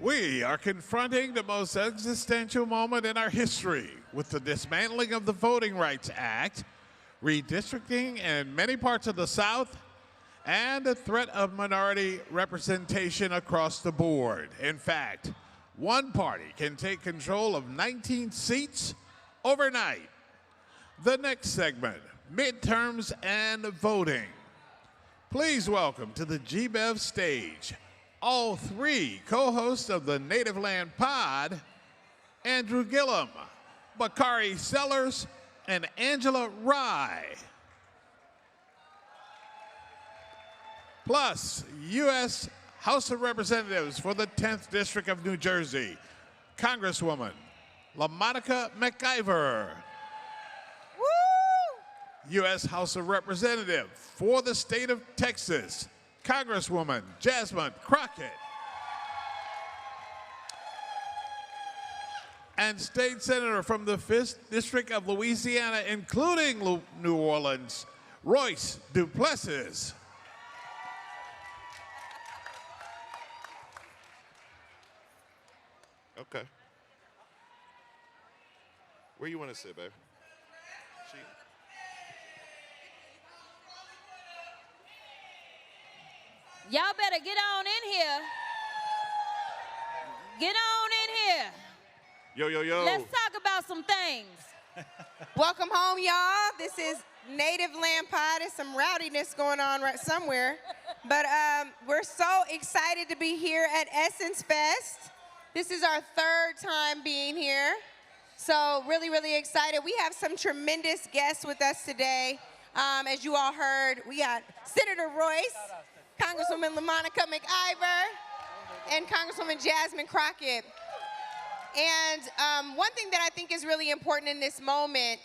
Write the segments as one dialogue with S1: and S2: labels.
S1: We are confronting the most existential moment in our history with the dismantling of the Voting Rights Act, redistricting in many parts of the South, and the threat of minority representation across the board. In fact, one party can take control of 19 seats overnight. The next segment, Midterms and Voting. Please welcome to the GBEV stage all three co-hosts of the Native Land Pod, Andrew Gillum, Bakari Sellers, and Angela Rye. Plus, U.S. House of Representatives for the 10th District of New Jersey, Congresswoman LaMonica McIver. U.S. House of Representative for the state of Texas, Congresswoman Jasmine Crockett. And State Senator from the 5th District of Louisiana, including New Orleans, Royce Duplessis.
S2: Okay. Where you want to sit, babe?
S3: Y'all better get on in here. Get on in here.
S2: Yo, yo, yo.
S3: Let's talk about some things.
S4: Welcome home, y'all. This is Native Land Pod. There's some rowdiness going on right somewhere. But we're so excited to be here at Essence Fest. This is our third time being here. So really, really excited. We have some tremendous guests with us today. As you all heard, we got Senator Royce, Congresswoman LaMonica McIver, and Congresswoman Jasmine Crockett. And one thing that I think is really important in this moment,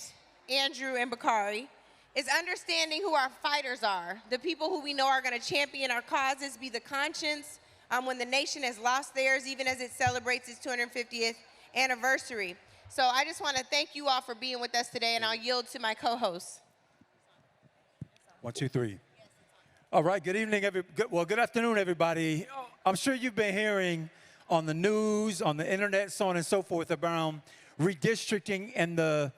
S4: Andrew and Bakari, is understanding who our fighters are, the people who we know are going to champion our causes, be the conscience when the nation has lost theirs, even as it celebrates its 250th anniversary. So I just want to thank you all for being with us today, and I'll yield to my co-hosts.
S5: 1, 2, 3. All right, good evening, good afternoon, everybody. I'm sure you've been hearing on the news, on the internet, so on and so forth, about redistricting and the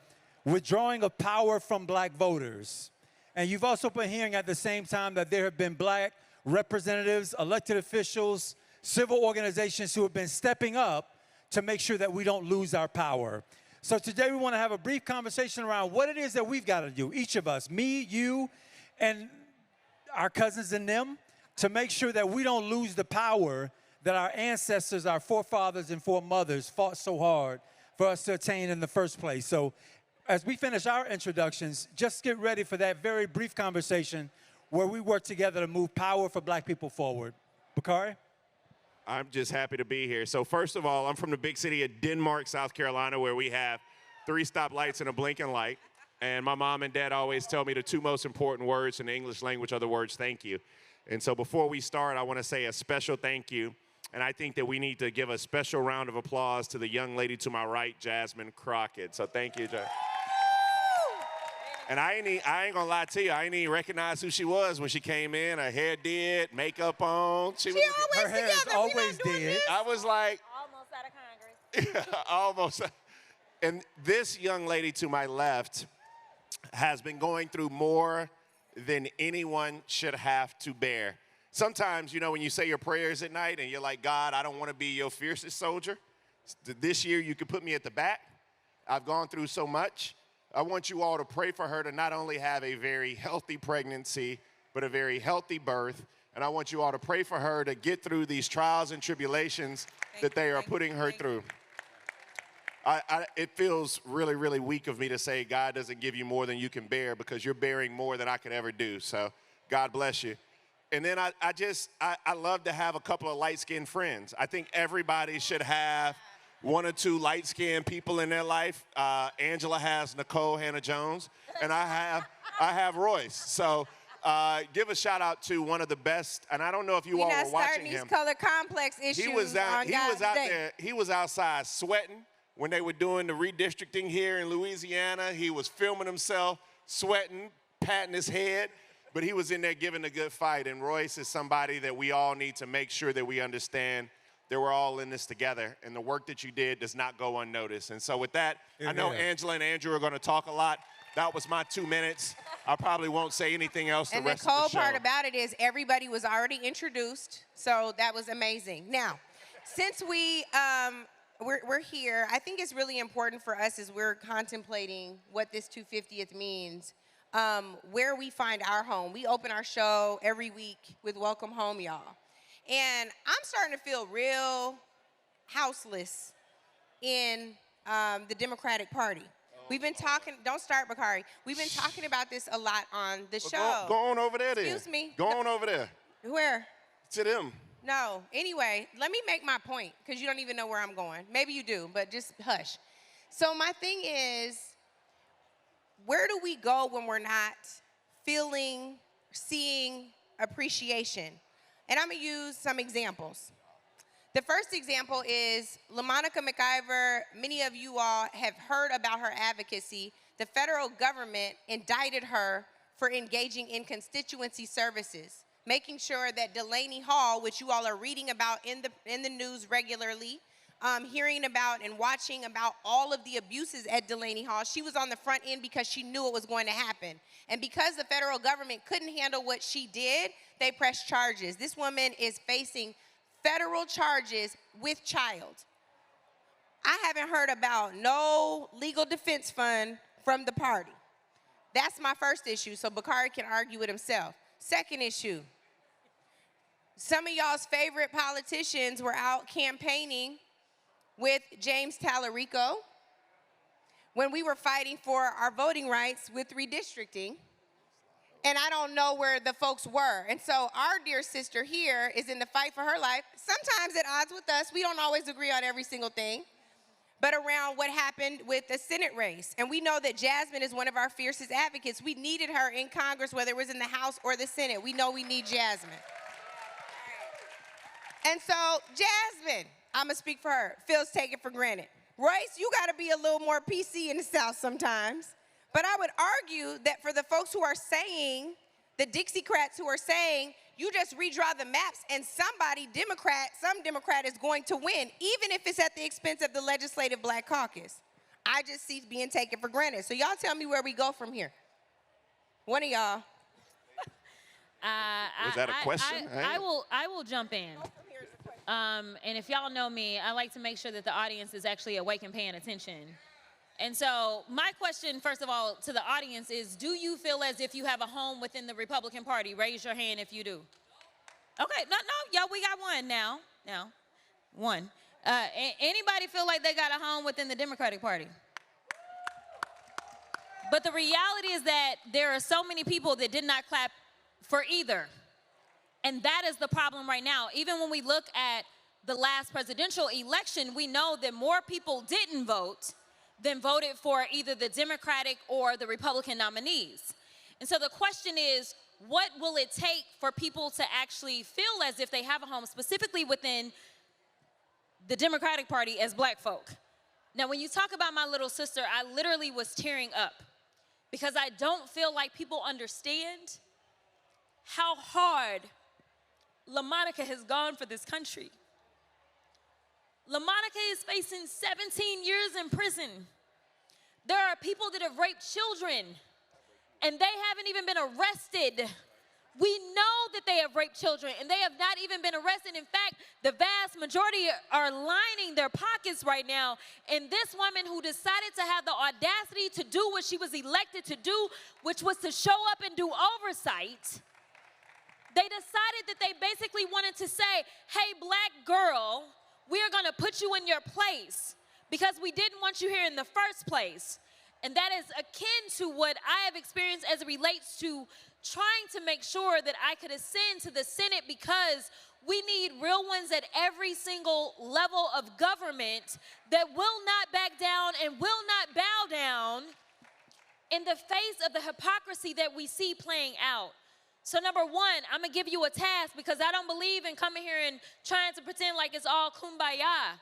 S5: withdrawing of power from black voters. And you've also been hearing at the same time that there have been black representatives, elected officials, civil organizations who have been stepping up to make sure that we don't lose our power. So today we want to have a brief conversation around what it is that we've got to do, each of us, me, you, and our cousins and them, to make sure that we don't lose the power that our ancestors, our forefathers and foremothers fought so hard for us to attain in the first place. So as we finish our introductions, just get ready for that very brief conversation where we work together to move power for black people forward. Bakari?
S2: I'm just happy to be here. So first of all, I'm from the big city of Denmark, South Carolina, where we have 3 stoplights and a blinking light. And my mom and dad always tell me the 2 most important words in the English language are the words thank you. And so before we start, I want to say a special thank you. And I think that we need to give a special round of applause to the young lady to my right, Jasmine Crockett. So thank you, Jasmine. And I ain't gonna lie to you, I ain't even recognize who she was when she came in. Her hair did, makeup on.
S5: Her hair is always did.
S2: I was like,
S3: Almost out of Congress.
S2: almost. And this young lady to my left has been going through more than anyone should have to bear. Sometimes, you know, when you say your prayers at night and you're like, God, I don't want to be your fiercest soldier. This year you could put me at the back. I've gone through so much. I want you all to pray for her to not only have a very healthy pregnancy, but a very healthy birth. And I want you all to pray for her to get through these trials and tribulations that they are putting her through. It feels really, really weak of me to say God doesn't give you more than you can bear, because you're bearing more than I could ever do. So God bless you. And then I love to have a couple of light-skinned friends. I think everybody should have 1 or 2 light-skinned people in their life. Angela has Nicole Hannah-Jones, and I have Royce. So give a shout out to one of the best, and I don't know if you all were watching him.
S4: These color complex issues.
S2: He was out there. He was outside sweating when they were doing the redistricting here in Louisiana. He was filming himself, sweating, patting his head, but he was in there giving a good fight. And Royce is somebody that we all need to make sure that we understand that we're all in this together, and the work that you did does not go unnoticed. And so with that, I know Angela and Andrew are going to talk a lot. That was my 2 minutes. I probably won't say anything else the rest of the show.
S4: And the cool part about it is everybody was already introduced, so that was amazing. Now, since we're here, I think it's really important for us as we're contemplating what this 250th means, where we find our home. We open our show every week with Welcome Home, y'all. And I'm starting to feel real houseless in the Democratic Party. We've been talking, don't start, Bakari. We've been talking about this a lot on the show.
S2: Go on over there then.
S4: Excuse me.
S2: Go on over there.
S4: Where?
S2: To them.
S4: No. Anyway, let me make my point, because you don't even know where I'm going. Maybe you do, but just hush. So my thing is, where do we go when we're not feeling, seeing appreciation? And I'm going to use some examples. The first example is LaMonica McIver. Many of you all have heard about her advocacy. The federal government indicted her for engaging in constituency services, making sure that Delaney Hall, which you all are reading about in the news regularly, hearing about and watching about all of the abuses at Delaney Hall, she was on the front end because she knew it was going to happen. And because the federal government couldn't handle what she did, they pressed charges. This woman is facing federal charges with child. I haven't heard about no legal defense fund from the party. That's my first issue, so Bakari can argue it himself. Second issue, some of y'all's favorite politicians were out campaigning with James Tallarico when we were fighting for our voting rights with redistricting. And I don't know where the folks were. And so our dear sister here is in the fight for her life, sometimes at odds with us. We don't always agree on every single thing, but around what happened with the Senate race. And we know that Jasmine is one of our fiercest advocates. We needed her in Congress, whether it was in the House or the Senate. We know we need Jasmine. And so Jasmine, I'm gonna speak for her, feels taken for granted. Royce, you gotta be a little more PC in the South sometimes. But I would argue that for the folks who are saying, the Dixiecrats who are saying, you just redraw the maps and some Democrat is going to win, even if it's at the expense of the legislative Black caucus. I just see being taken for granted. So y'all tell me where we go from here. One of y'all.
S2: Was that a question?
S3: I will jump in. And if y'all know me, I like to make sure that the audience is actually awake and paying attention. And so my question, first of all, to the audience is, do you feel as if you have a home within the Republican Party? Raise your hand if you do. Okay, no, y'all, we got one now. One. Anybody feel like they got a home within the Democratic Party? But the reality is that there are so many people that did not clap for either. And that is the problem right now. Even when we look at the last presidential election, we know that more people didn't vote than voted for either the Democratic or the Republican nominees. And so the question is, what will it take for people to actually feel as if they have a home, specifically within the Democratic Party as Black folk? Now, when you talk about my little sister, I literally was tearing up because I don't feel like people understand how hard LaMonica has gone for this country. LaMonica is facing 17 years in prison. There are people that have raped children, and they haven't even been arrested. We know that they have raped children, and they have not even been arrested. In fact, the vast majority are lining their pockets right now. And this woman who decided to have the audacity to do what she was elected to do, which was to show up and do oversight, they decided that they basically wanted to say, hey, Black girl, we are going to put you in your place because we didn't want you here in the first place. And that is akin to what I have experienced as it relates to trying to make sure that I could ascend to the Senate, because we need real ones at every single level of government that will not back down and will not bow down in the face of the hypocrisy that we see playing out. So number one, I'm gonna give you a task, because I don't believe in coming here and trying to pretend like it's all kumbaya.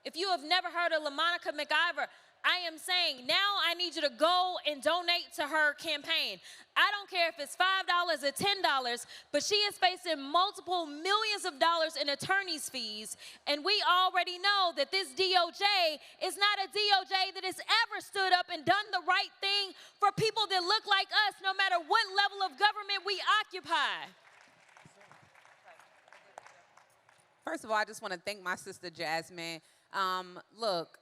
S3: If you have never heard of LaMonica McIver, I am saying now I need you to go and donate to her campaign. I don't care if it's $5 or $10, but she is facing multiple millions of dollars in attorney's fees. And we already know that this DOJ is not a DOJ that has ever stood up and done the right thing for people that look like us, no matter what level of government we occupy.
S6: First of all, I just want to thank my sister Jasmine. Look,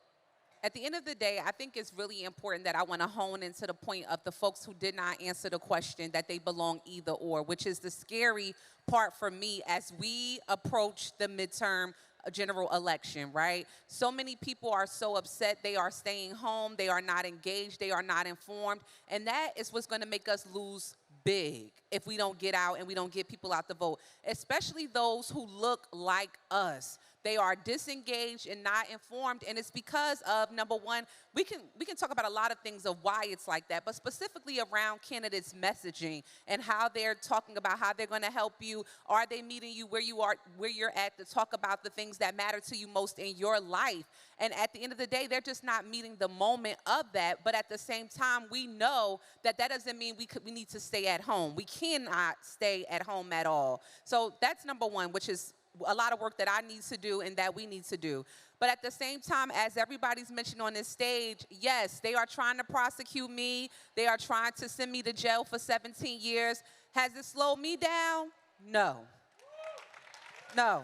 S6: at the end of the day, I think it's really important that I want to hone into the point of the folks who did not answer the question that they belong either or, which is the scary part for me as we approach the midterm general election, right? So many people are so upset. They are staying home. They are not engaged. They are not informed. And that is what's going to make us lose big if we don't get out and we don't get people out to vote, especially those who look like us. They are disengaged and not informed, and it's because of, number one, we can talk about a lot of things of why it's like that, but specifically around candidates' messaging and how they're talking about how they're going to help you. Are they meeting you where you're at to talk about the things that matter to you most in your life? And at the end of the day, they're just not meeting the moment of that. But at the same time, we know that that doesn't mean we need to stay at home. We cannot stay at home at all. So that's number one, which is a lot of work that I need to do and that we need to do. But at the same time, as everybody's mentioned on this stage, yes, they are trying to prosecute me. They are trying to send me to jail for 17 years. Has it slowed me down? No. No.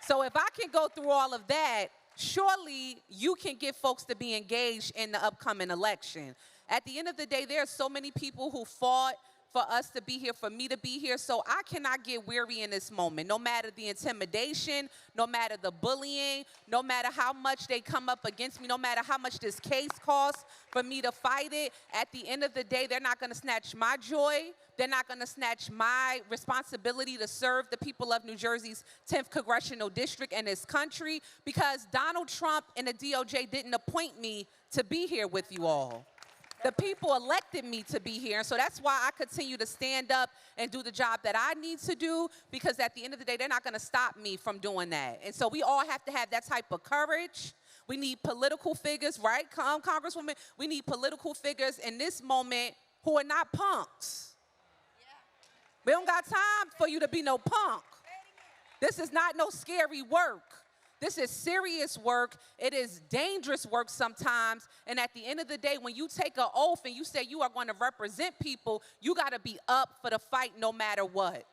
S6: So if I can go through all of that, surely you can get folks to be engaged in the upcoming election. At the end of the day, there are so many people who fought for us to be here, for me to be here. So I cannot get weary in this moment, no matter the intimidation, no matter the bullying, no matter how much they come up against me, no matter how much this case costs for me to fight it. At the end of the day, they're not going to snatch my joy. They're not going to snatch my responsibility to serve the people of New Jersey's 10th congressional district and this country, because Donald Trump and the DOJ didn't appoint me to be here with you all. The people elected me to be here, and so that's why I continue to stand up and do the job that I need to do, because at the end of the day, they're not going to stop me from doing that. And so we all have to have that type of courage. We need political figures, right, Congresswoman? We need political figures in this moment who are not punks. We don't got time for you to be no punk. This is not no scary work. This is serious work. It is dangerous work sometimes. And at the end of the day, when you take an oath and you say you are going to represent people, you got to be up for the fight no matter what.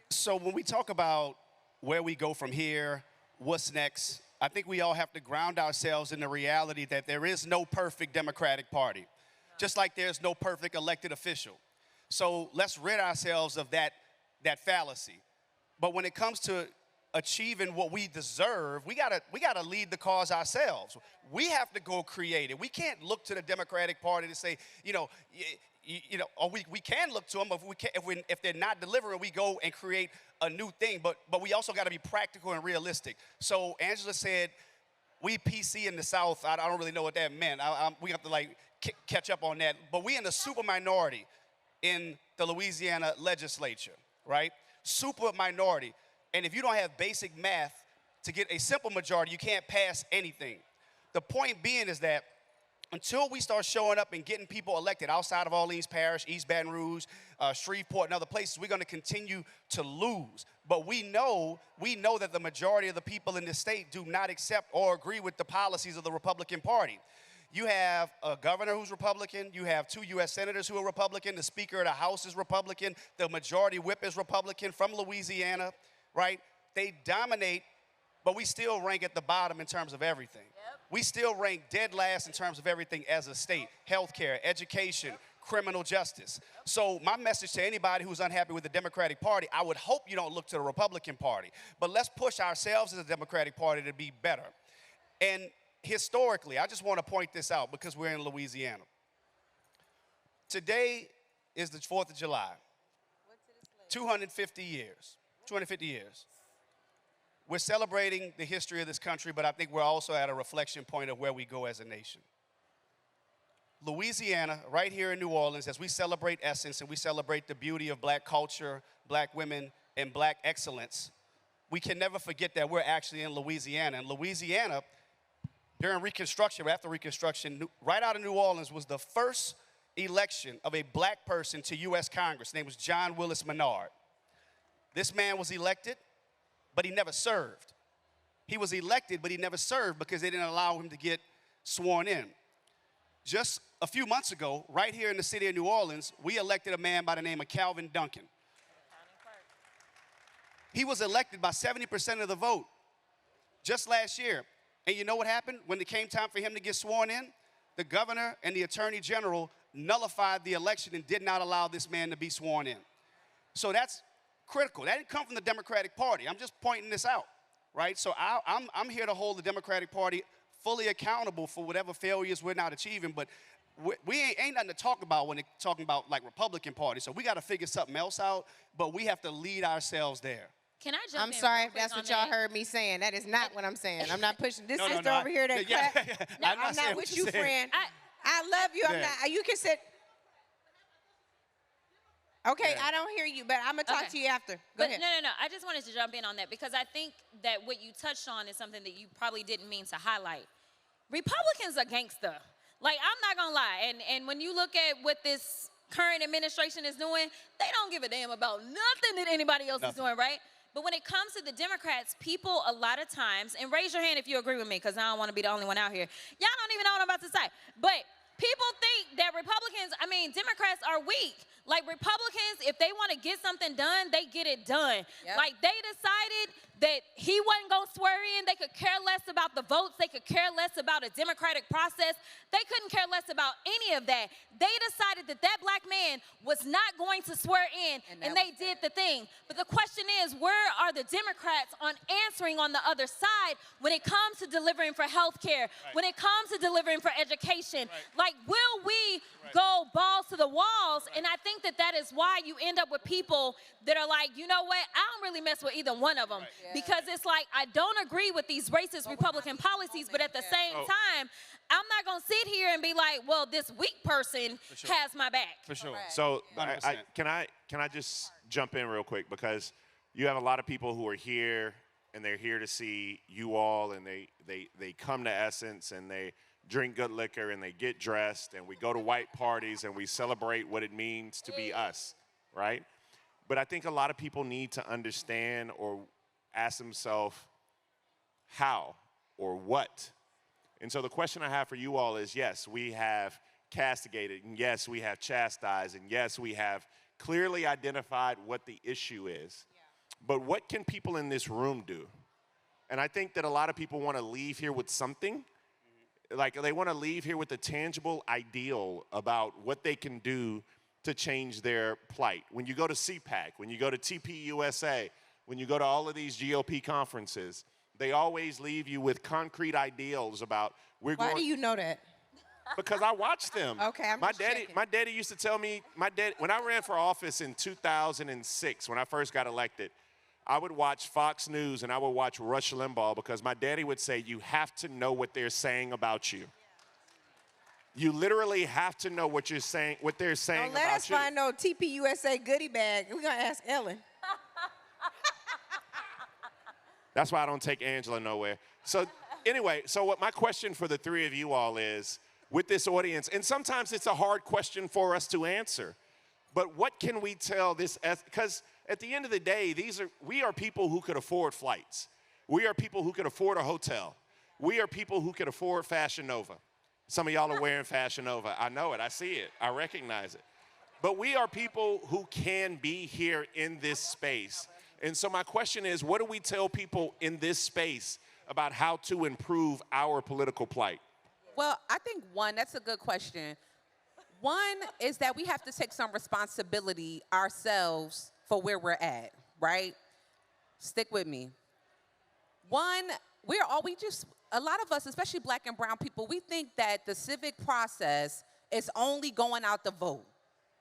S7: So when we talk about where we go from here, what's next, I think we all have to ground ourselves in the reality that there is no perfect Democratic Party, just like there's no perfect elected official. So let's rid ourselves of that fallacy. But when it comes to achieving what we deserve, we gotta lead the cause ourselves. We have to go create it. We can't look to the Democratic Party to say, or we can look to them if they're not delivering, we go and create a new thing. But we also got to be practical and realistic. So Angela said, we PC in the South. I don't really know what that meant. We have to catch up on that. But we in the super minority in the Louisiana legislature, right? Super minority. And if you don't have basic math to get a simple majority, you can't pass anything. The point being is that until we start showing up and getting people elected outside of Orleans Parish, East Baton Rouge, Shreveport, and other places, we're going to continue to lose. But we know that the majority of the people in this state do not accept or agree with the policies of the Republican Party. You have a governor who's Republican. You have 2 U.S. senators who are Republican. The Speaker of the House is Republican. The majority whip is Republican from Louisiana, right? They dominate, but we still rank at the bottom in terms of everything. Yep. We still rank dead last in terms of everything as a state: healthcare, education, criminal justice. So my message to anybody who's unhappy with the Democratic Party, I would hope you don't look to the Republican Party, but let's push ourselves as a Democratic Party to be better. And historically, I just want to point this out because we're in Louisiana. Today is the 4th of July. 250 years. 250 years. We're celebrating the history of this country, but I think we're also at a reflection point of where we go as a nation. Louisiana, right here in New Orleans, as we celebrate Essence and we celebrate the beauty of black culture, black women, and black excellence, we can never forget that we're actually in Louisiana. And Louisiana, during Reconstruction, after Reconstruction, right out of New Orleans was the first election of a black person to U.S. Congress. His name was John Willis Menard. This man was elected, but he never served. He was elected, but he never served because they didn't allow him to get sworn in. Just a few months ago, right here in the city of New Orleans, we elected a man by the name of Calvin Duncan. He was elected by 70% of the vote just last year. And you know what happened? When it came time for him to get sworn in, the governor and the attorney general nullified the election and did not allow this man to be sworn in. So that's critical. That didn't come from the Democratic Party. I'm just pointing this out, right? So I'm here to hold the Democratic Party fully accountable for whatever failures we're not achieving, but we ain't nothing to talk about when they're talking about like Republican Party. So we got to figure something else out, but we have to lead ourselves there.
S3: Can I jump
S4: I'm
S3: in
S4: sorry
S3: real
S4: if
S3: quick
S4: that's
S3: on
S4: what y'all
S3: that?
S4: heard me saying. That is not what I'm saying. I'm not pushing this
S7: No,
S4: sister over here that
S7: yeah,
S4: clap.
S7: yeah.
S4: I'm not with you, friend.
S3: I-
S4: I love you. I'm
S7: Yeah.
S4: not. You can sit. Okay,
S7: Yeah.
S4: I don't hear you, but I'm gonna talk
S3: Okay.
S4: to you after. Go
S3: But
S4: ahead.
S3: no. I just wanted to jump in on that because I think that what you touched on is something that you probably didn't mean to highlight. Republicans are gangster. Like, I'm not gonna lie. And when you look at what this current administration is doing, they don't give a damn about nothing that anybody else is doing, right? But when it comes to the Democrats, people a lot of times, and raise your hand if you agree with me, because I don't want to be the only one out here. Y'all don't even know what I'm about to say. But people think that Democrats are weak. Like, Republicans, if they want to get something done, they get it done.
S6: Yep.
S3: Like, they decided that he wasn't going to swear in. They could care less about the votes. They could care less about a democratic process. They couldn't care less about any of that. They decided that that black man was not going to swear in, and they did the thing. But the question is, where are the Democrats on answering on the other side when it comes to delivering for health care, when it comes to delivering for education? Like, will we go balls to the walls? And I think that is why you end up with people that are like, you know what, I don't really mess with either one of them. Because it's like, I don't agree with these racist Republican policies, but at the same time, I'm not going to sit here and be like, well, this weak person has my back.
S7: For sure.
S2: So
S7: 100%.
S2: can I just jump in real quick, because you have a lot of people who are here and they're here to see you all, and they come to Essence and they drink good liquor and they get dressed and we go to white parties and we celebrate what it means to be us, right? But I think a lot of people need to understand or ask themselves how or what. And so the question I have for you all is, yes, we have castigated, and yes, we have chastised, and yes, we have clearly identified what the issue is. But what can people in this room do? And I think that a lot of people want to leave here with something. Like, they want to leave here with a tangible ideal about what they can do to change their plight. When you go to CPAC, when you go to TPUSA, when you go to all of these GOP conferences, they always leave you with concrete ideals about
S4: Why do you know that?
S2: Because I watch them.
S4: Okay, I'm just checking.
S2: My daddy used to tell me, when I ran for office in 2006, when I first got elected, I would watch Fox News and I would watch Rush Limbaugh, because my daddy would say, you have to know what they're saying about you. You literally have to know what they're saying about you.
S4: Let us find no TPUSA goodie bag. We're going to ask Ellen.
S2: That's why I don't take Angela nowhere. So anyway, what my question for the three of you all is, with this audience, and sometimes it's a hard question for us to answer, but what can we tell this, because at the end of the day, we are people who could afford flights. We are people who could afford a hotel. We are people who could afford Fashion Nova. Some of y'all are wearing Fashion Nova. I know it, I see it, I recognize it. But we are people who can be here in this space. And so my question is, what do we tell people in this space about how to improve our political plight?
S6: Well, I think that's a good question. One is that we have to take some responsibility ourselves for where we're at, right? Stick with me. One, a lot of us, especially black and brown people, we think that the civic process is only going out to vote.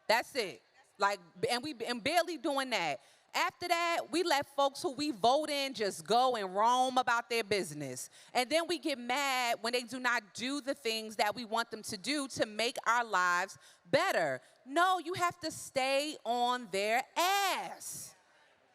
S6: That's it. Like, and barely doing that. After that, we let folks who we vote in just go and roam about their business. And then we get mad when they do not do the things that we want them to do to make our lives better. No, you have to stay on their ass.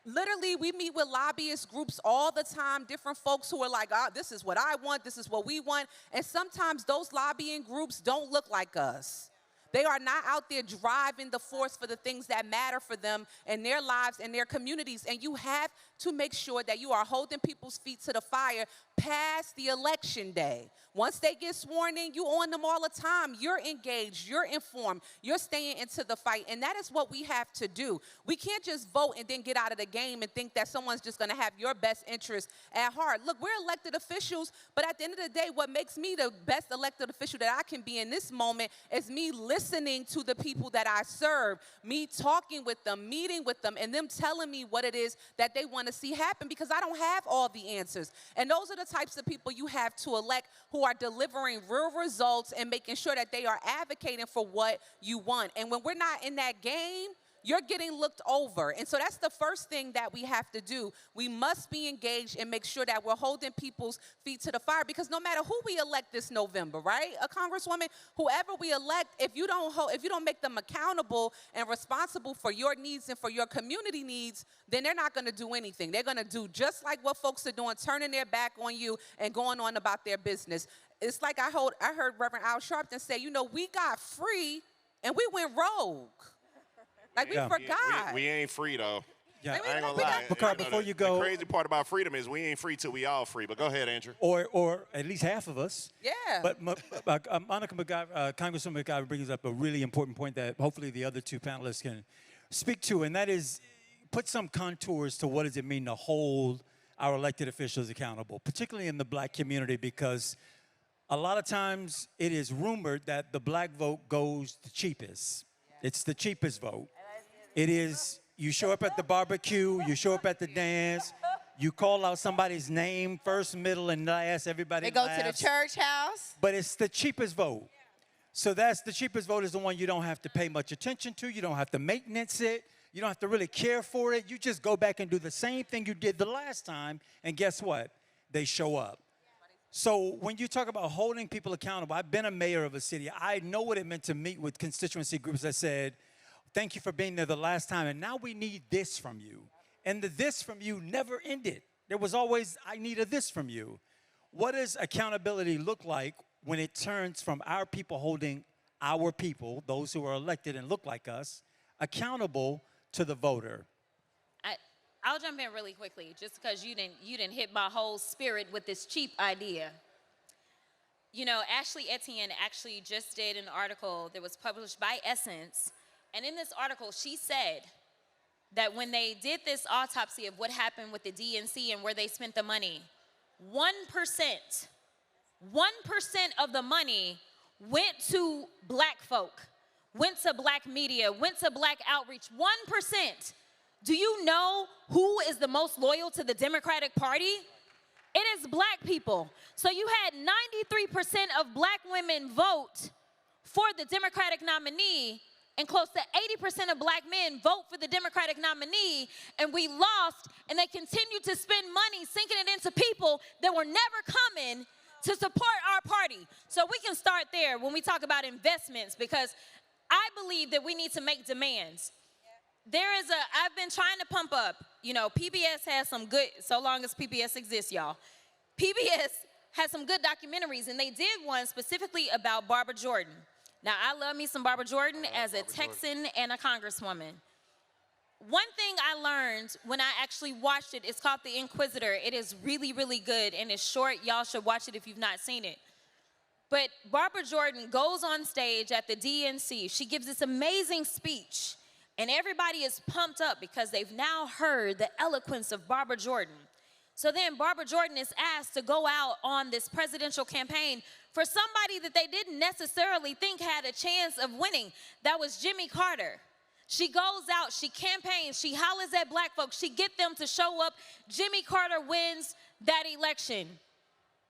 S6: Literally, we meet with lobbyist groups all the time, different folks who are like, this is what I want, this is what we want. And sometimes those lobbying groups don't look like us. They are not out there driving the force for the things that matter for them and their lives and their communities. And you have to make sure that you are holding people's feet to the fire past the election day. Once they get sworn in, you on them all the time. You're engaged, you're informed, you're staying into the fight. And that is what we have to do. We can't just vote and then get out of the game and think that someone's just gonna have your best interest at heart. Look, we're elected officials, but at the end of the day, what makes me the best elected official that I can be in this moment is me listening to the people that I serve, me talking with them, meeting with them, and them telling me what it is that they want to see happen, because I don't have all the answers. And those are the types of people you have to elect, who are delivering real results and making sure that they are advocating for what you want. And when we're not in that game, you're getting looked over. And so that's the first thing that we have to do. We must be engaged and make sure that we're holding people's feet to the fire, because no matter who we elect this November, right? A congresswoman, whoever we elect, if you don't make them accountable and responsible for your needs and for your community needs, then they're not gonna do anything. They're gonna do just like what folks are doing, turning their back on you and going on about their business. It's like I heard Reverend Al Sharpton say, we got free and we went rogue. Like, we forgot.
S2: We ain't free, though.
S5: Yeah.
S2: I ain't gonna lie.
S5: Bakari, before you go.
S2: The crazy part about freedom is we ain't free till we all free. But go ahead, Andrew.
S5: Or at least half of us.
S6: Yeah.
S5: But Congresswoman Bakari brings up a really important point that hopefully the other two panelists can speak to, and that is put some contours to what does it mean to hold our elected officials accountable, particularly in the black community, because a lot of times it is rumored that the black vote goes the cheapest. Yeah. It's the cheapest vote. It is, you show up at the barbecue, you show up at the dance, you call out somebody's name, first, middle, and last, everybody
S4: They go
S5: laughs.
S4: to the church house.
S5: But it's the cheapest vote. So that's the cheapest vote, is the one you don't have to pay much attention to, you don't have to maintenance it, you don't have to really care for it, you just go back and do the same thing you did the last time, and guess what? They show up. So when you talk about holding people accountable, I've been a mayor of a city. I know what it meant to meet with constituency groups that said, thank you for being there the last time, and now we need this from you. And the this from you never ended. There was always, I need a this from you. What does accountability look like when it turns from our people holding our people, those who are elected and look like us, accountable to the voter?
S3: I'll jump in really quickly, just because you didn't hit my whole spirit with this cheap idea. Ashley Etienne actually just did an article that was published by Essence, and in this article, she said that when they did this autopsy of what happened with the DNC and where they spent the money, 1% of the money went to black folk, went to black media, went to black outreach, 1%. Do you know who is the most loyal to the Democratic Party? It is black people. So you had 93% of black women vote for the Democratic nominee, and close to 80% of black men vote for the Democratic nominee, and we lost, and they continue to spend money sinking it into people that were never coming to support our party. So we can start there when we talk about investments, because I believe that we need to make demands. I've been trying to pump up, PBS has some good, so long as PBS exists, y'all. PBS has some good documentaries, and they did one specifically about Barbara Jordan. Now, I love me some Barbara Jordan as a Texan and a congresswoman. One thing I learned when I actually watched it, it's called The Inquisitor. It is really, really good, and it's short. Y'all should watch it if you've not seen it. But Barbara Jordan goes on stage at the DNC. She gives this amazing speech, and everybody is pumped up because they've now heard the eloquence of Barbara Jordan. So then Barbara Jordan is asked to go out on this presidential campaign for somebody that they didn't necessarily think had a chance of winning. That was Jimmy Carter. She goes out, she campaigns, she hollers at black folks, she gets them to show up. Jimmy Carter wins that election.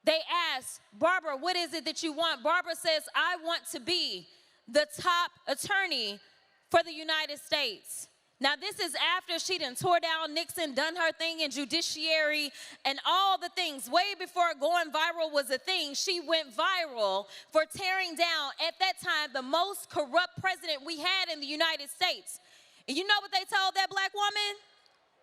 S3: They ask, Barbara, what is it that you want? Barbara says, I want to be the top attorney for the United States. Now, this is after she done tore down Nixon, done her thing in judiciary and all the things. Way before going viral was a thing, she went viral for tearing down, at that time, the most corrupt president we had in the United States. And you know what they told that black woman?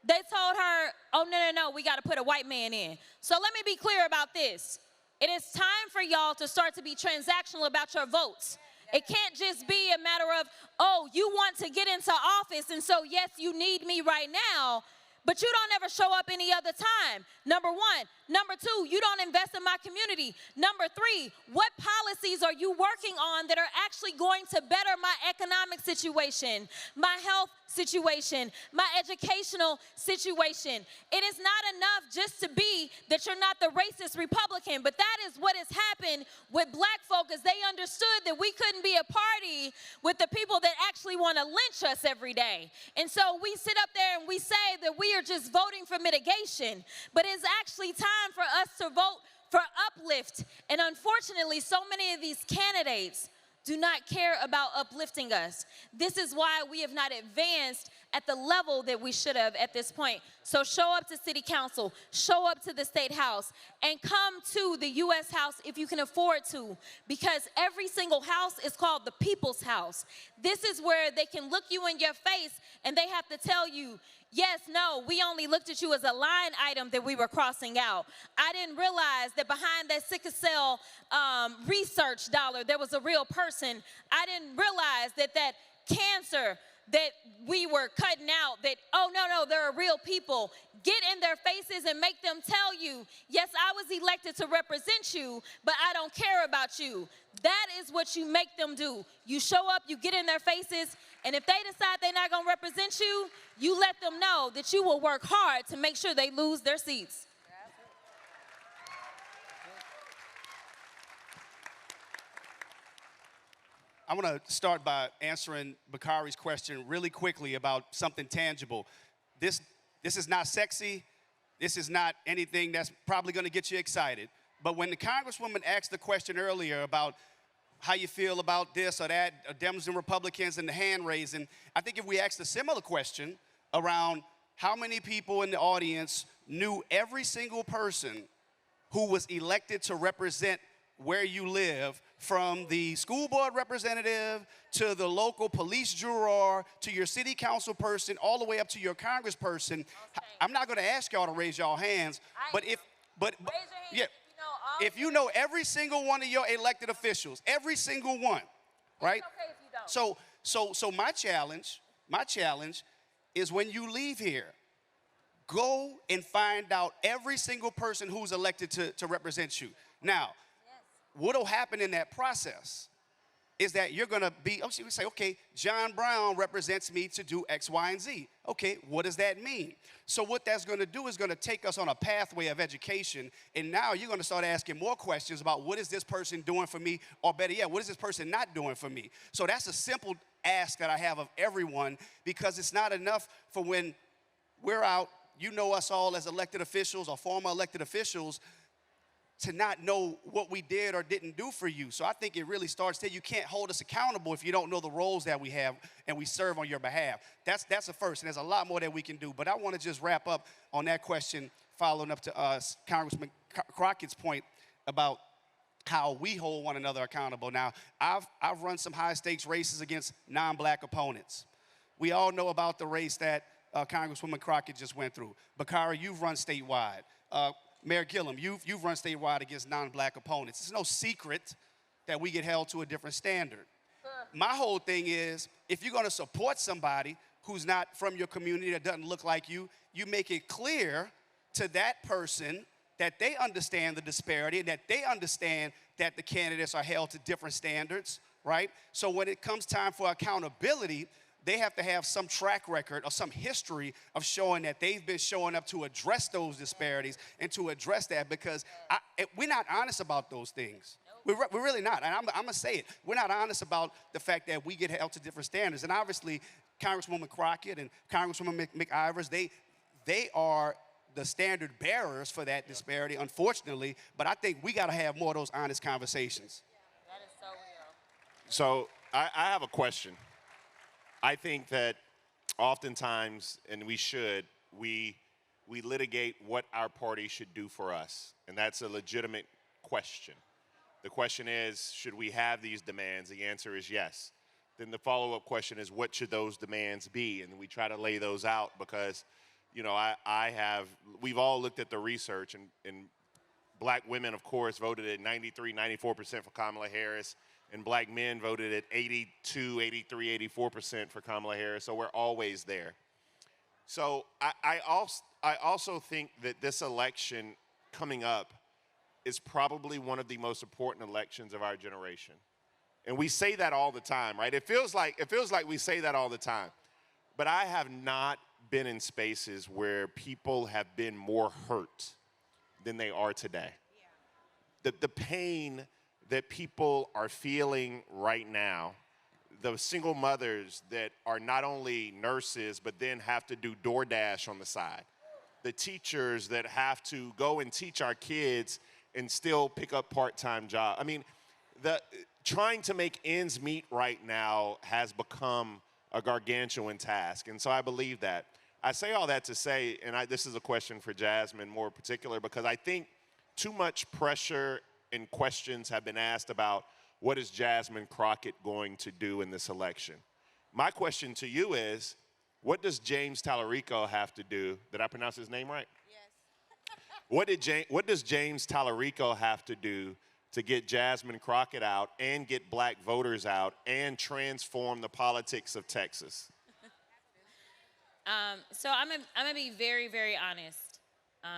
S3: They told her, oh, no, we got to put a white man in. So let me be clear about this. It is time for y'all to start to be transactional about your votes. It can't just be a matter of, oh, you want to get into office, and so, yes, you need me right now, but you don't ever show up any other time, number one. Number two, you don't invest in my community. Number three, what policies are you working on that are actually going to better my economic situation, my health situation, my educational situation? It is not enough just to be that you're not the racist Republican, but that is what has happened with black folk, as they understood that we couldn't be a party with the people that actually want to lynch us every day. And so we sit up there and we say that we are just voting for mitigation, but it's actually time for us to vote for uplift. And unfortunately, so many of these candidates do not care about uplifting us. This is why we have not advanced at the level that we should have at this point. So show up to city council, show up to the state house, and come to the U.S. House if you can afford to, because every single house is called the people's house. This is where they can look you in your face and they have to tell you, yes, no, we only looked at you as a line item that we were crossing out. I didn't realize that behind that sickle cell research dollar, there was a real person. I didn't realize that that cancer that we were cutting out, that, oh, no, there are real people. Get in their faces and make them tell you, yes, I was elected to represent you, but I don't care about you. That is what you make them do. You show up, you get in their faces, and if they decide they're not going to represent you, you let them know that you will work hard to make sure they lose their seats.
S7: I want to start by answering Bakari's question really quickly about something tangible. This is not sexy. This is not anything that's probably going to get you excited. But when the Congresswoman asked the question earlier about how you feel about this or that, Dems and Republicans and the hand raising, I think if we asked a similar question around how many people in the audience knew every single person who was elected to represent where you live, from the school board representative to the local police juror to your city council person all the way up to your congressperson. I'm not going to ask y'all to raise y'all hands, but if you know every single one of your elected officials, every single one, right?
S3: Okay if you don't.
S7: So my challenge is when you leave here, go and find out every single person who's elected to represent you. Now, what'll happen in that process is that you're going to be, we say, okay, John Brown represents me to do X, Y, and Z. Okay, what does that mean? So what that's going to do is going to take us on a pathway of education, and now you're going to start asking more questions about what is this person doing for me, or better yet, what is this person not doing for me? So that's a simple ask that I have of everyone, because it's not enough for when we're out, you know us all as elected officials or former elected officials, to not know what we did or didn't do for you. So I think it really starts there. You can't hold us accountable if you don't know the roles that we have and we serve on your behalf. That's the first, and there's a lot more that we can do. But I want to just wrap up on that question, following up to Congressman Crockett's point about how we hold one another accountable. Now, I've run some high-stakes races against non-black opponents. We all know about the race that Congresswoman Crockett just went through. Bakari, you've run statewide. Mayor Gillum, you've run statewide against non-black opponents. It's no secret that we get held to a different standard. My whole thing is, if you're going to support somebody who's not from your community, that doesn't look like you, you make it clear to that person that they understand the disparity and that they understand that the candidates are held to different standards, right? So when it comes time for accountability, they have to have some track record or some history of showing that they've been showing up to address those disparities and to address that, because we're not honest about those things. We're really not, and I'm going to say it. We're not honest about the fact that we get held to different standards. And obviously, Congresswoman Crockett and Congresswoman McIvers, they are the standard bearers for that disparity, unfortunately, but I think we got to have more of those honest conversations.
S3: Yeah, that is so real.
S2: So I have a question. I think that oftentimes, and we should, we litigate what our party should do for us, and that's a legitimate question. The question is, should we have these demands? The answer is yes. Then the follow-up question is, what should those demands be? And we try to lay those out, because You know, we've all looked at the research, and black women, of course, voted at 93, 94% for Kamala Harris, and black men voted at 82, 83, 84% for Kamala Harris, so we're always there. So I also think that this election coming up is probably one of the most important elections of our generation. And we say that all the time, right? It feels like we say that all the time. But I have not been in spaces where people have been more hurt than they are today. Yeah. The pain that people are feeling right now, the single mothers that are not only nurses but then have to do DoorDash on the side, the teachers that have to go and teach our kids and still pick up part-time jobs. I mean, trying to make ends meet right now has become a gargantuan task, and so I believe that. I say all that to say, and this is a question for Jasmine more particular, because I think too much pressure and questions have been asked about what is Jasmine Crockett going to do in this election. My question to you is, what does James Tallarico have to do? Did I pronounce his name right? Yes. What does James Tallarico have to do to get Jasmine Crockett out and get black voters out and transform the politics of Texas?
S3: So I'm gonna be very, very honest.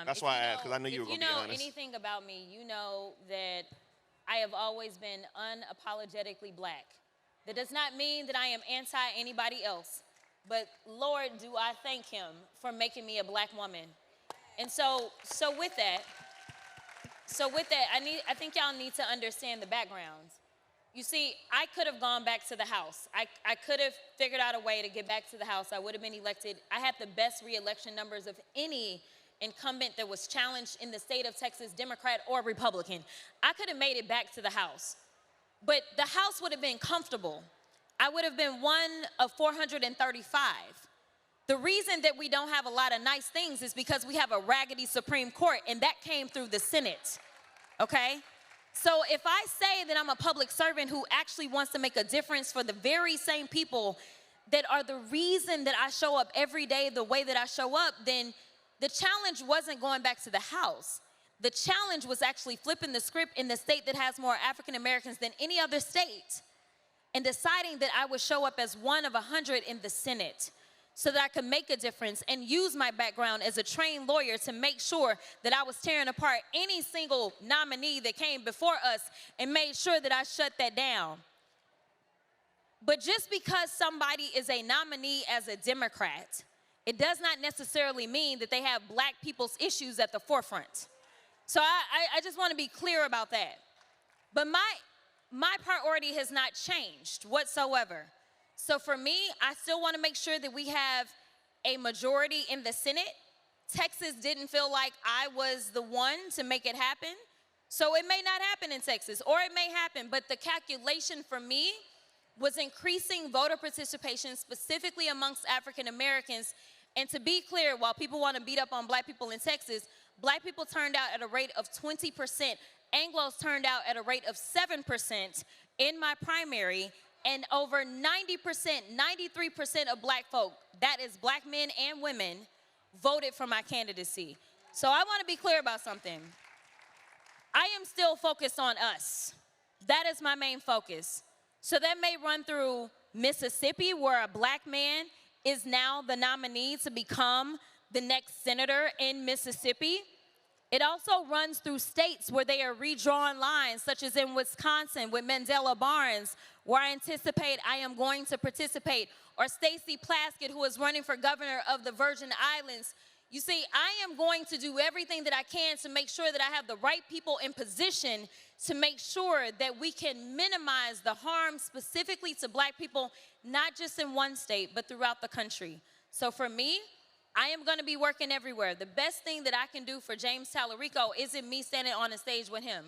S2: That's why I asked, because I knew you were going to be honest.
S3: If you know anything about me, you know that I have always been unapologetically black. That does not mean that I am anti anybody else, but Lord, do I thank him for making me a black woman. And so with that, I think y'all need to understand the backgrounds. You see, I could have gone back to the House. I could have figured out a way to get back to the House. I would have been elected. I had the best re-election numbers of any incumbent that was challenged in the state of Texas, Democrat or Republican. I could have made it back to the House. But the House would have been comfortable. I would have been one of 435. The reason that we don't have a lot of nice things is because we have a raggedy Supreme Court, and that came through the Senate, okay? So if I say that I'm a public servant who actually wants to make a difference for the very same people that are the reason that I show up every day the way that I show up, then the challenge wasn't going back to the House. The challenge was actually flipping the script in the state that has more African Americans than any other state and deciding that I would show up as one of 100 in the Senate so that I could make a difference and use my background as a trained lawyer to make sure that I was tearing apart any single nominee that came before us and made sure that I shut that down. But just because somebody is a nominee as a Democrat, it does not necessarily mean that they have black people's issues at the forefront. So I just want to be clear about that. But my priority has not changed whatsoever. So for me, I still want to make sure that we have a majority in the Senate. Texas didn't feel like I was the one to make it happen. So it may not happen in Texas, or it may happen, but the calculation for me was increasing voter participation specifically amongst African Americans. And to be clear, while people want to beat up on black people in Texas, black people turned out at a rate of 20%. Anglos turned out at a rate of 7% in my primary. And over 90%, 93% of black folk, that is black men and women, voted for my candidacy. So I want to be clear about something. I am still focused on us. That is my main focus. So that may run through Mississippi, where a black man is now the nominee to become the next senator in Mississippi. It also runs through states where they are redrawing lines, such as in Wisconsin with Mandela Barnes, where I anticipate I am going to participate, or Stacey Plaskett, who is running for governor of the Virgin Islands. You see, I am going to do everything that I can to make sure that I have the right people in position to make sure that we can minimize the harm specifically to black people, not just in one state, but throughout the country. So for me, I am going to be working everywhere. The best thing that I can do for James Tallarico isn't me standing on a stage with him.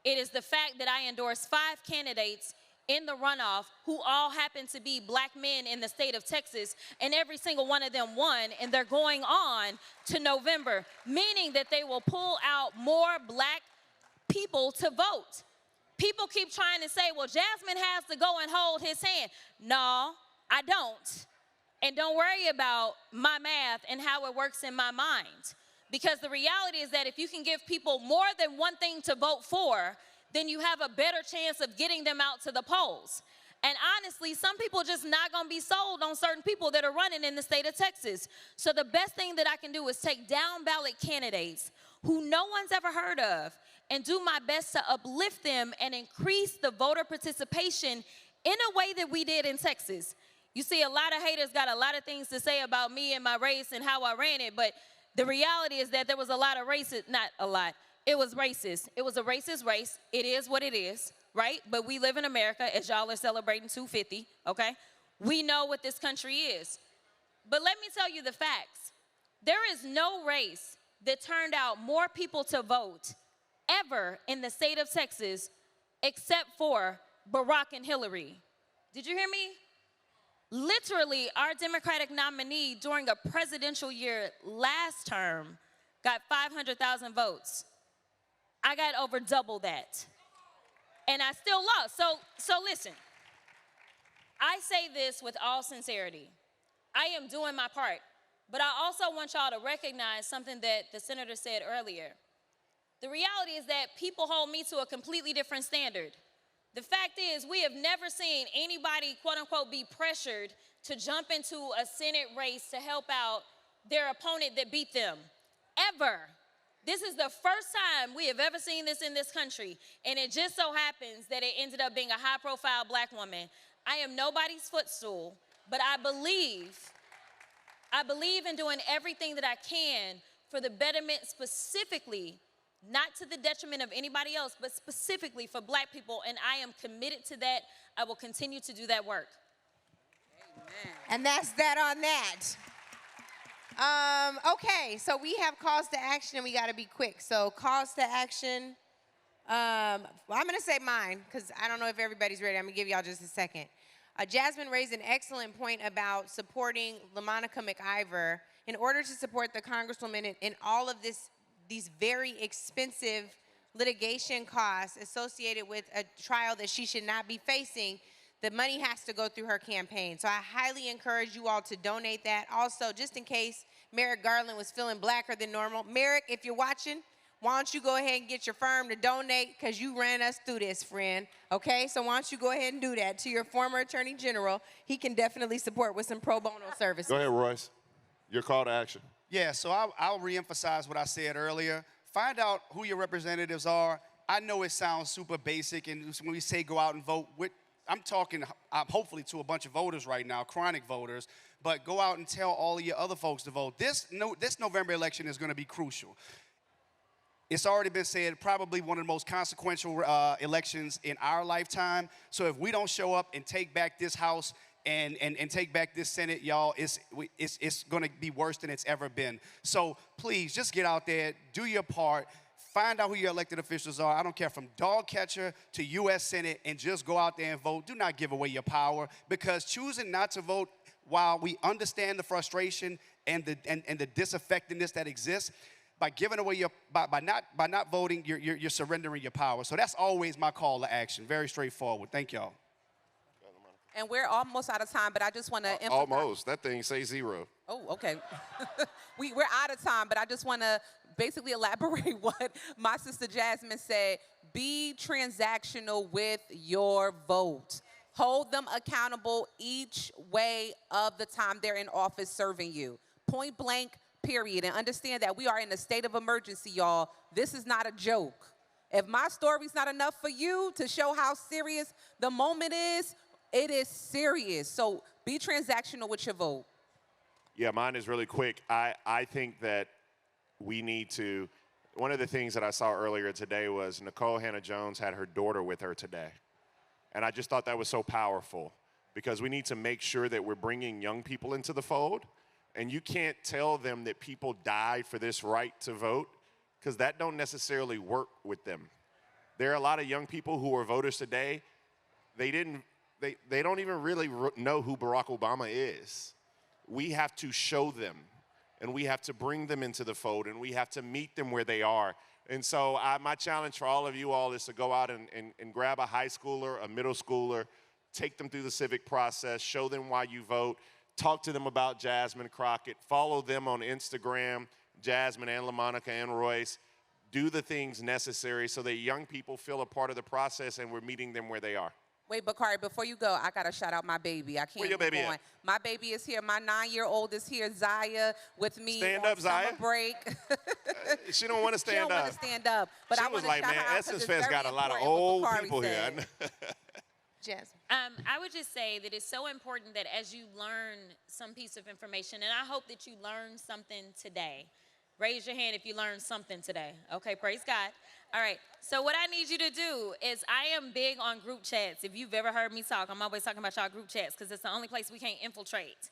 S3: It is the fact that I endorsed 5 candidates in the runoff who all happen to be black men in the state of Texas, and every single one of them won, and they're going on to November, meaning that they will pull out more black people to vote. People keep trying to say, well, Jasmine has to go and hold his hand. No, I don't. and don't worry about my math and how it works in my mind. Because the reality is that if you can give people more than one thing to vote for, then you have a better chance of getting them out to the polls. And honestly, some people just not gonna be sold on certain people that are running in the state of Texas. So the best thing that I can do is take down ballot candidates who no one's ever heard of and do my best to uplift them and increase the voter participation in a way that we did in Texas. You see, a lot of haters got a lot of things to say about me and my race and how I ran it, but the reality is that there was a lot of racist, not a lot, it was racist. It was a racist race. It is what it is, right? But we live in America, as y'all are celebrating 250, okay? We know what this country is. But let me tell you the facts. There is no race that turned out more people to vote ever in the state of Texas except for Barack and Hillary. Did you hear me? Literally, our Democratic nominee during a presidential year last term got 500,000 votes. I got over double that. And I still lost. So listen, I say this with all sincerity. I am doing my part, but I also want y'all to recognize something that the senator said earlier. The reality is that people hold me to a completely different standard. The fact is, we have never seen anybody, quote unquote, be pressured to jump into a Senate race to help out their opponent that beat them, ever. This is the first time we have ever seen this in this country, and it just so happens that it ended up being a high-profile black woman. I am nobody's footstool, but I believe in doing everything that I can for the betterment specifically, not to the detriment of anybody else, but specifically for black people, and I am committed to that. I will continue to do that work.
S4: Amen. And that's that on that. Okay, so we have calls to action, and we got to be quick. So calls to action, well, I'm going to say mine, because I don't know if everybody's ready. I'm going to give y'all just a second. Jasmine raised an excellent point about supporting LaMonica McIver. In order to support the Congresswoman in all of these very expensive litigation costs associated with a trial that she should not be facing, the money has to go through her campaign. So I highly encourage you all to donate that. Also, just in case Merrick Garland was feeling blacker than normal, Merrick, if you're watching, why don't you go ahead and get your firm to donate, because you ran us through this, friend, okay? So why don't you go ahead and do that to your former Attorney General. He can definitely support with some pro bono services.
S8: Go ahead, Royce. Your call to action.
S7: Yeah, so I'll reemphasize what I said earlier. Find out who your representatives are. I know it sounds super basic, and when we say go out and vote, I'm talking hopefully to a bunch of voters right now, chronic voters, but go out and tell all of your other folks to vote. This November election is going to be crucial. It's already been said, probably one of the most consequential elections in our lifetime. So if we don't show up and take back this House and take back this Senate, y'all, it's going to be worse than it's ever been. So please, just get out there, do your part. Find out who your elected officials are. I don't care, from dog catcher to U.S. Senate, and just go out there and vote. Do not give away your power, because choosing not to vote, while we understand the frustration and the disaffectedness that exists, by giving away by not voting, you're surrendering your power. So that's always my call to action. Very straightforward. Thank y'all.
S6: And we're almost out of time, but I just want to emphasize.
S8: Almost. That thing say 0.
S6: Oh, okay. We're out of time, but I just want to basically elaborate what my sister Jasmine said. Be transactional with your vote. Hold them accountable each way of the time they're in office serving you. Point blank, period. And understand that we are in a state of emergency, y'all. This is not a joke. If my story's not enough for you to show how serious the moment is, it is serious. So be transactional with your vote.
S2: Yeah, mine is really quick. I think that we need to, one of the things that I saw earlier today was Nicole Hannah-Jones had her daughter with her today. And I just thought that was so powerful, because we need to make sure that we're bringing young people into the fold. And you can't tell them that people died for this right to vote, because that don't necessarily work with them. There are a lot of young people who are voters today. They don't even really know who Barack Obama is. We have to show them, and we have to bring them into the fold, and we have to meet them where they are. And so my challenge for all of you all is to go out and grab a high schooler, a middle schooler, take them through the civic process, show them why you vote, talk to them about Jasmine Crockett. Follow them on Instagram, Jasmine and LaMonica and Royce. Do the things necessary so that young people feel a part of the process and we're meeting them where they are.
S6: Wait, Bakari, before you go, I got to shout out my baby. I can't
S2: Where your baby at?
S6: My baby is here. My 9-year-old is here, Zaya, with me
S2: Stand
S6: on
S2: up, Zaya.
S6: summer break.
S2: She don't want to stand
S6: She don't
S2: up.
S6: want to stand up. But
S2: She
S6: I
S2: was
S6: want to
S2: like,
S6: shout
S2: man,
S6: her out 'cause
S2: Essence
S6: it's
S2: Fest
S6: very
S2: got a lot of
S6: important what
S2: old
S6: Bakari
S2: people here.
S6: said.
S4: Jasmine.
S3: I would just say that it's so important that as you learn some piece of information, and I hope that you learned something today. Raise your hand if you learned something today. Okay, praise God. All right, so what I need you to do is I am big on group chats. If you've ever heard me talk, I'm always talking about y'all group chats because it's the only place we can't infiltrate.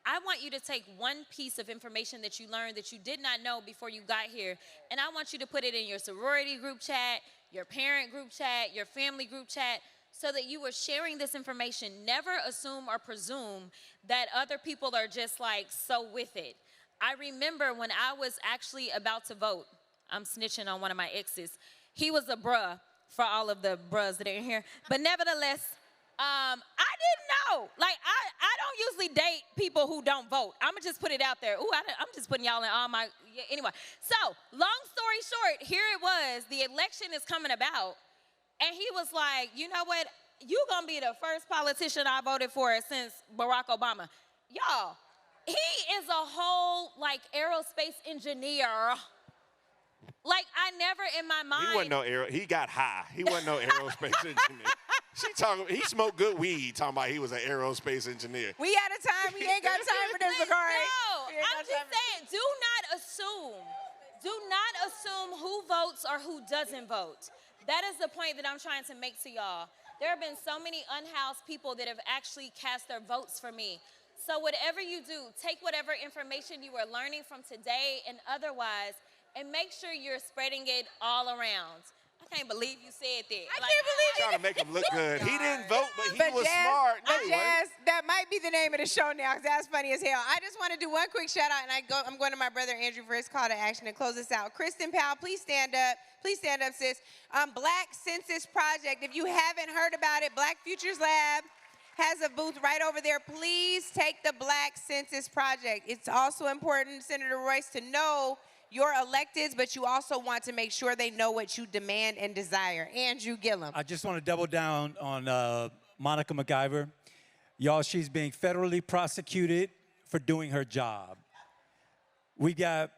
S3: I want you to take one piece of information that you learned that you did not know before you got here, and I want you to put it in your sorority group chat, your parent group chat, your family group chat, so that you are sharing this information. Never assume or presume that other people are just like so with it. I remember when I was actually about to vote, I'm snitching on one of my exes. He was a bruh for all of the bruhs that are in here. But nevertheless, I didn't know. Like, I don't usually date people who don't vote. I'm going to just put it out there. Ooh, I'm just putting y'all in all my, yeah, anyway. So, long story short, here it was. The election is coming about. And he was like, you know what? You going to be the first politician I voted for since Barack Obama. Y'all, he is a whole, like, aerospace engineer. Like, I never in my mind.
S2: He wasn't no he got high. He wasn't no aerospace engineer. He smoked good weed talking about he was an aerospace engineer.
S4: We out of time. We ain't got time for this, Bakari.
S3: No, I'm just saying, do not assume. Do not assume who votes or who doesn't vote. That is the point that I'm trying to make to y'all. There have been so many unhoused people that have actually cast their votes for me. So whatever you do, take whatever information you are learning from today and otherwise, and make sure you're spreading it all around. I can't believe you said that.
S4: I can't believe you.
S2: Trying to make him look good. He didn't vote, but he was
S4: Jazz,
S2: smart.
S4: But
S2: anyway.
S4: Jazz, that might be the name of the show now, because that's funny as hell. I just want to do one quick shout out, and I'm going to my brother Andrew for his call to action to close this out. Kristen Powell, please stand up. Please stand up, sis. Black Census Project. If you haven't heard about it, Black Futures Lab has a booth right over there. Please take the Black Census Project. It's also important, Senator Royce, to know your electeds, but you also want to make sure they know what you demand and desire. Andrew Gillum.
S5: I just want to double down on Monica MacGyver. Y'all, she's being federally prosecuted for doing her job. We got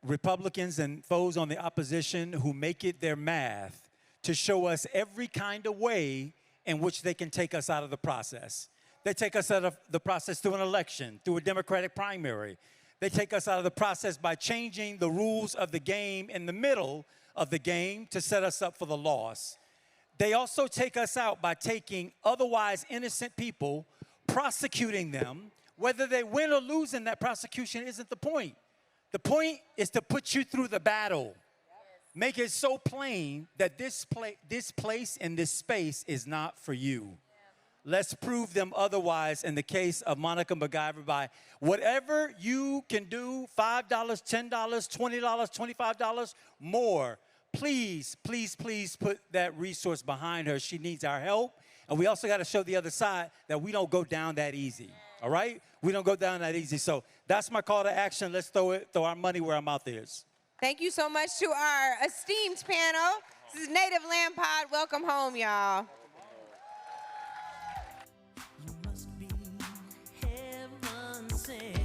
S5: Republicans and foes on the opposition who make it their math to show us every kind of way in which they can take us out of the process. They take us out of the process through an election, through a Democratic primary. They take us out of the process by changing the rules of the game in the middle of the game to set us up for the loss. They also take us out by taking otherwise innocent people, prosecuting them. Whether they win or lose in that prosecution isn't the point. The point is to put you through the battle. Make it so plain that this place and this space is not for you. Let's prove them otherwise in the case of Monica MacGyver by whatever you can do, $5, $10, $20, $25, more. Please, please, please put that resource behind her. She needs our help. And we also got to show the other side that we don't go down that easy, all right? We don't go down that easy. So that's my call to action. Let's throw our money where our mouth is.
S4: Thank you so much to our esteemed panel. This is Native Land Pod. Welcome home, y'all.
S9: You must be heaven sent.